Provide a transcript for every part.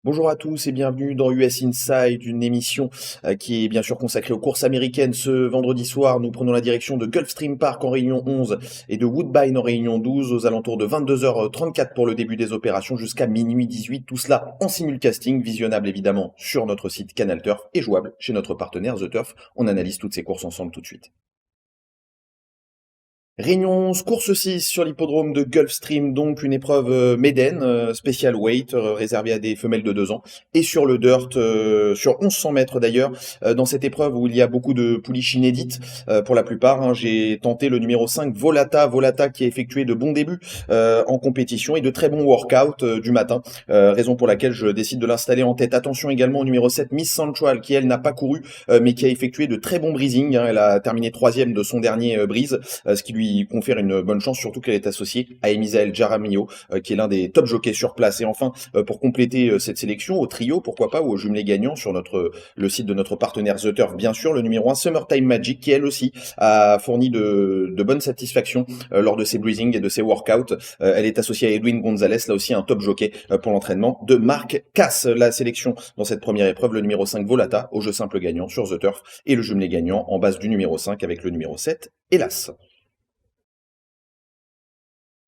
Bonjour à tous et bienvenue dans US Inside, une émission qui est bien sûr consacrée aux courses américaines. Ce vendredi soir, nous prenons la direction de Gulfstream Park en Réunion 11 et de Woodbine en Réunion 12 aux alentours de 22h34 pour le début des opérations jusqu'à minuit 18. Tout cela en simulcasting, visionnable évidemment sur notre site Canal Turf et jouable chez notre partenaire The Turf. On analyse toutes ces courses ensemble tout de suite. Réunion 11, course 6 sur l'hippodrome de Gulfstream, donc une épreuve maiden, special weight, réservée à des femelles de 2 ans, et sur le dirt, sur 1100 mètres d'ailleurs, dans cette épreuve où il y a beaucoup de pouliches inédites, pour la plupart, hein. J'ai tenté le numéro 5, Volata qui a effectué de bons débuts en compétition et de très bons workouts du matin, raison pour laquelle je décide de l'installer en tête. Attention également au numéro 7, Miss Central, qui elle n'a pas couru, mais qui a effectué de très bons breezing, hein. Elle a terminé 3e de son dernier breeze, ce qui lui confère une bonne chance, surtout qu'elle est associée à Emisael Jaramillo, qui est l'un des top jockeys sur place. Et enfin, pour compléter cette sélection, au trio, pourquoi pas, ou au jumelé gagnant sur le site de notre partenaire The Turf, bien sûr, le numéro 1, Summertime Magic, qui elle aussi a fourni de bonnes satisfactions lors de ses breathing et de ses workouts. Elle est associée à Edwin Gonzalez, là aussi un top jockey pour l'entraînement de Marc Cass. La sélection dans cette première épreuve, le numéro 5, Volata, au jeu simple gagnant sur The Turf, et le jumelé gagnant en base du numéro 5 avec le numéro 7, Hélas.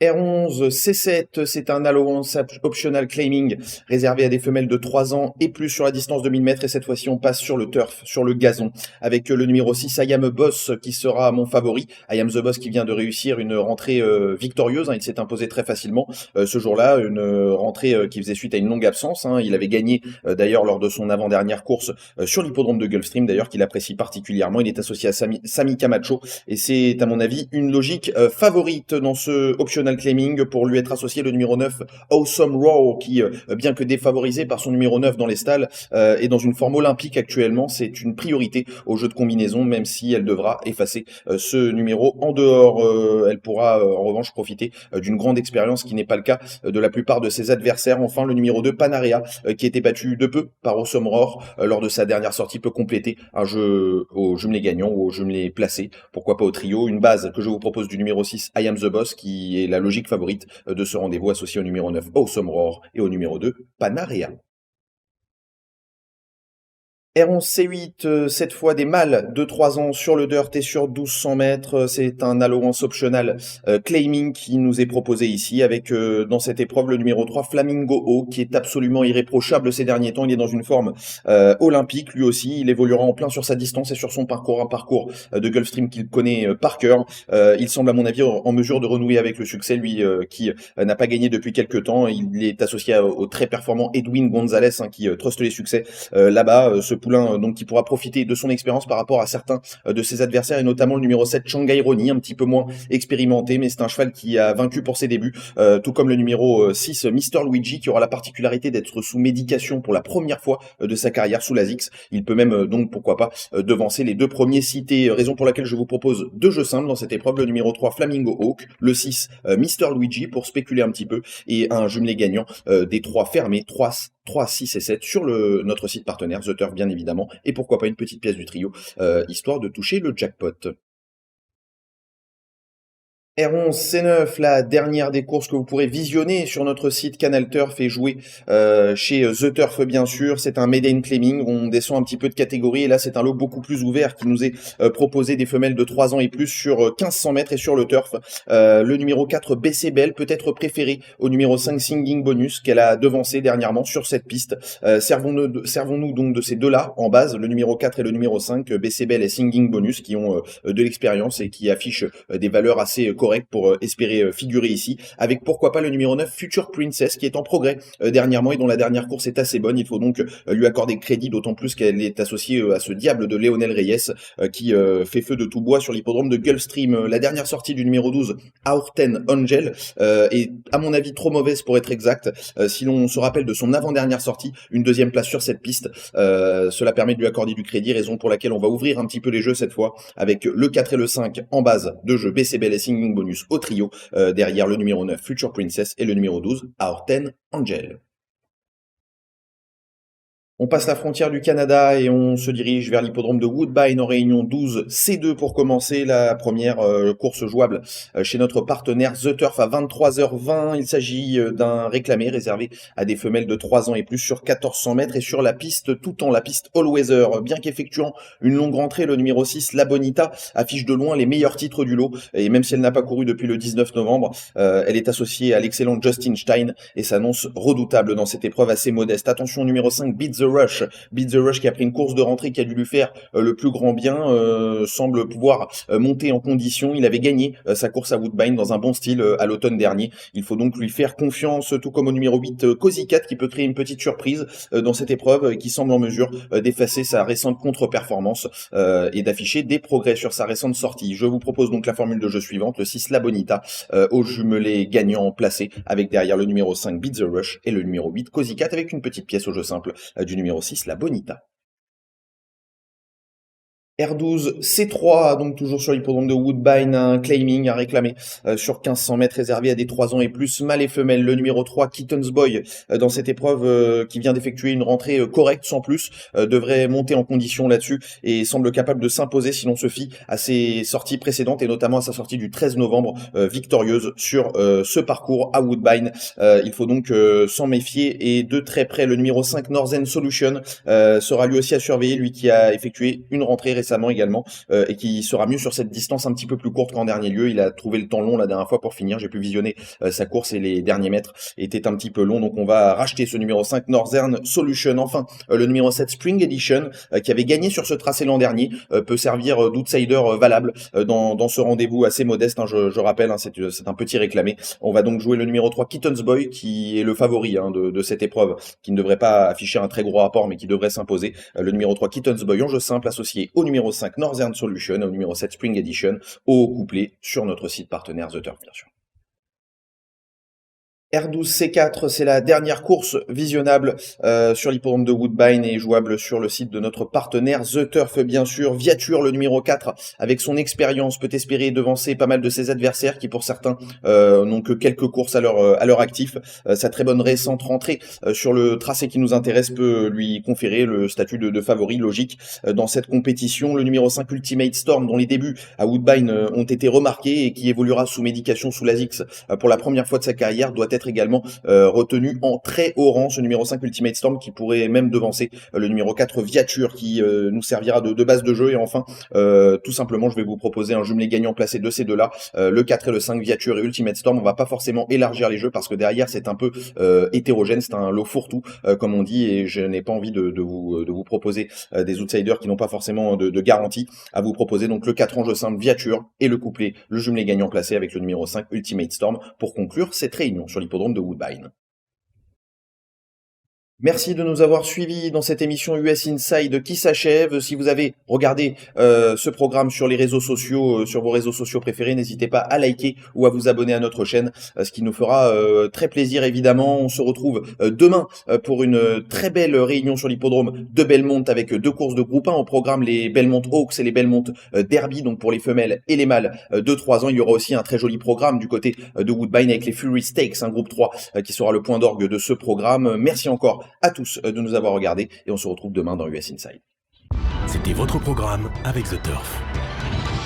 R11 C7, c'est un allowance optional claiming réservé à des femelles de 3 ans et plus sur la distance de 1000 mètres. Et cette fois-ci, on passe sur le turf, sur le gazon, avec le numéro 6, I Am a Boss, qui sera mon favori. I Am the Boss qui vient de réussir une rentrée victorieuse, hein. Il s'est imposé très facilement ce jour-là, une rentrée qui faisait suite à une longue absence, hein. Il avait gagné d'ailleurs lors de son avant-dernière course sur l'hippodrome de Gulfstream, d'ailleurs qu'il apprécie particulièrement. Il est associé à Sami Camacho et c'est à mon avis une logique favorite dans ce optional claiming. Pour lui être associé le numéro 9, Awesome Raw, qui bien que défavorisé par son numéro 9 dans les stalles, est dans une forme olympique actuellement. C'est une priorité au jeu de combinaison, même si elle devra effacer ce numéro en dehors. Elle pourra en revanche profiter d'une grande expérience, qui n'est pas le cas de la plupart de ses adversaires. Enfin, le numéro 2, Panarea, qui a été battu de peu par Awesome Raw lors de sa dernière sortie, peut compléter un jeu au jumelé gagnant ou au jumelé placé, pourquoi pas au trio. Une base que je vous propose du numéro 6, I Am the Boss, qui est la logique favorite de ce rendez-vous, associé au numéro 9, Awesome Roar, et au numéro 2, Panarea. R11 C8, cette fois des mâles de 3 ans sur le dirt et sur 1200 mètres. C'est un allowance optional claiming qui nous est proposé ici avec dans cette épreuve le numéro 3, Flamingo O, qui est absolument irréprochable ces derniers temps. Il est dans une forme olympique lui aussi. Il évoluera en plein sur sa distance et sur son parcours, un parcours de Gulfstream qu'il connaît par cœur. Il semble à mon avis en mesure de renouer avec le succès, lui qui n'a pas gagné depuis quelques temps. Il est associé au très performant Edwin Gonzalez, hein, qui truste les succès là-bas. Ce poulain donc qui pourra profiter de son expérience par rapport à certains de ses adversaires, et notamment le numéro 7, Shanghai Ronnie, un petit peu moins expérimenté, mais c'est un cheval qui a vaincu pour ses débuts, tout comme le numéro 6, Mr. Luigi, qui aura la particularité d'être sous médication pour la première fois de sa carrière sous l'ASIX. Il peut même donc pourquoi pas devancer les deux premiers cités, raison pour laquelle je vous propose deux jeux simples dans cette épreuve, le numéro 3, Flamingo Hawk, le 6, Mr. Luigi, pour spéculer un petit peu, et un jumelé gagnant des 3 fermés, 3, 6 et 7 sur notre site partenaire The Turf, bien évidemment, et pourquoi pas une petite pièce du trio, histoire de toucher le jackpot. R11 C9, la dernière des courses que vous pourrez visionner sur notre site Canal Turf et jouer chez The Turf, bien sûr. C'est un maiden claiming, on descend un petit peu de catégorie, et là c'est un lot beaucoup plus ouvert qui nous est proposé, des femelles de 3 ans et plus sur 1500 mètres et sur le turf. Le numéro 4, BC Bell, peut être préféré au numéro 5, Singing Bonus, qu'elle a devancé dernièrement sur cette piste. Servons-nous donc de ces deux-là en base, le numéro 4 et le numéro 5, BC Bell et Singing Bonus, qui ont de l'expérience et qui affichent des valeurs assez correctes pour espérer figurer ici, avec pourquoi pas le numéro 9, Future Princess, qui est en progrès dernièrement et dont la dernière course est assez bonne. Il faut donc lui accorder crédit, d'autant plus qu'elle est associée à ce diable de Lionel Reyes qui fait feu de tout bois sur l'hippodrome de Gulfstream. La dernière sortie du numéro 12, Aurten Angel, est à mon avis trop mauvaise pour être exact. Si l'on se rappelle de son avant-dernière sortie, une deuxième place sur cette piste, cela permet de lui accorder du crédit, raison pour laquelle on va ouvrir un petit peu les jeux cette fois, avec le 4 et le 5 en base de jeu, BCBL et Singing Bonus au trio, derrière le numéro 9, Future Princess, et le numéro 12, Aorten Angel. On passe la frontière du Canada et on se dirige vers l'hippodrome de Woodbine en Réunion 12 C2 pour commencer la première course jouable chez notre partenaire The Turf à 23h20. Il s'agit d'un réclamé réservé à des femelles de 3 ans et plus sur 1400 mètres et sur la piste tout temps, la piste All Weather. Bien qu'effectuant une longue rentrée, le numéro 6, La Bonita, affiche de loin les meilleurs titres du lot et même si elle n'a pas couru depuis le 19 novembre, elle est associée à l'excellent Justin Stein et s'annonce redoutable dans cette épreuve assez modeste. Attention, numéro 5, Beat the Rush qui a pris une course de rentrée qui a dû lui faire le plus grand bien, semble pouvoir monter en condition. Il avait gagné sa course à Woodbine dans un bon style à l'automne dernier. Il faut donc lui faire confiance, tout comme au numéro 8, Cozy Cat, qui peut créer une petite surprise dans cette épreuve, qui semble en mesure d'effacer sa récente contre-performance et d'afficher des progrès sur sa récente sortie. Je vous propose donc la formule de jeu suivante, le 6 La Bonita, au jumelé gagnant placé avec derrière le numéro 5 Beat the Rush et le numéro 8 Cozy Cat avec une petite pièce au jeu simple du numéro 6, La Bonita. R12 C3, donc toujours sur l'hippodrome de Woodbine, un claiming à réclamer sur 1500 mètres réservé à des 3 ans et plus, mâles et femelles. Le numéro 3, Kitten's Boy, dans cette épreuve qui vient d'effectuer une rentrée correcte sans plus, devrait monter en condition là-dessus et semble capable de s'imposer si l'on se fie à ses sorties précédentes et notamment à sa sortie du 13 novembre victorieuse sur ce parcours à Woodbine. Il faut donc s'en méfier et de très près le numéro 5, Northern Solution, sera lui aussi à surveiller, lui qui a effectué une rentrée récemment également et qui sera mieux sur cette distance un petit peu plus courte qu'en dernier lieu. Il a trouvé le temps long la dernière fois pour finir. J'ai pu visionner sa course et les derniers mètres étaient un petit peu longs, donc on va racheter ce numéro 5 Northern Solution. Enfin, le numéro 7 Spring Edition qui avait gagné sur ce tracé l'an dernier peut servir d'outsider valable dans ce rendez-vous assez modeste, hein, je rappelle, hein, c'est un petit réclamé. On va donc jouer le numéro 3 Kitten's Boy qui est le favori de cette épreuve, qui ne devrait pas afficher un très gros rapport mais qui devrait s'imposer. Le numéro 3 Kitten's Boy en jeu simple associé au numéro 5 Northern Solution et au numéro 7 Spring Edition au couplet sur notre site partenaire The Turf bien sûr. R12C4, c'est la dernière course visionnable sur l'hippodrome de Woodbine et jouable sur le site de notre partenaire The Turf bien sûr. Viature, le numéro 4, avec son expérience, peut espérer devancer pas mal de ses adversaires qui pour certains n'ont que quelques courses à leur actif. Sa très bonne récente rentrée sur le tracé qui nous intéresse peut lui conférer le statut de favori logique dans cette compétition. Le numéro 5 Ultimate Storm, dont les débuts à Woodbine ont été remarqués et qui évoluera sous médication sous l'ASICS pour la première fois de sa carrière, doit être également retenu en très haut rang, ce numéro 5 Ultimate Storm qui pourrait même devancer le numéro 4 Viature qui nous servira de base de jeu. Et enfin tout simplement je vais vous proposer un jumelé gagnant placé de ces deux-là, le 4 et le 5 Viature et Ultimate Storm. On va pas forcément élargir les jeux parce que derrière c'est un peu hétérogène, c'est un lot fourre-tout comme on dit, et je n'ai pas envie de vous proposer des outsiders qui n'ont pas forcément de garantie. À vous proposer donc le 4 en jeu simple Viature et le couplet, le jumelé gagnant placé avec le numéro 5 Ultimate Storm pour conclure cette réunion sur l'hippodrome de Woodbine. Merci de nous avoir suivis dans cette émission US Inside qui s'achève. Si vous avez regardé ce programme sur les réseaux sociaux, sur vos réseaux sociaux préférés, n'hésitez pas à liker ou à vous abonner à notre chaîne, ce qui nous fera très plaisir évidemment. On se retrouve demain pour une très belle réunion sur l'hippodrome de Belmont avec 2 courses de groupe 1 au programme, les Belmont Oaks et les Belmont Derby, donc pour les femelles et les mâles de 3 ans. Il y aura aussi un très joli programme du côté de Woodbine avec les Fury Stakes, un groupe 3 qui sera le point d'orgue de ce programme. Merci encore à tous de nous avoir regardés et on se retrouve demain dans US Inside. C'était votre programme avec The Turf.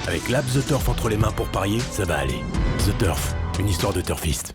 Avec l'app The Turf entre les mains pour parier, ça va aller. The Turf, une histoire de turfiste.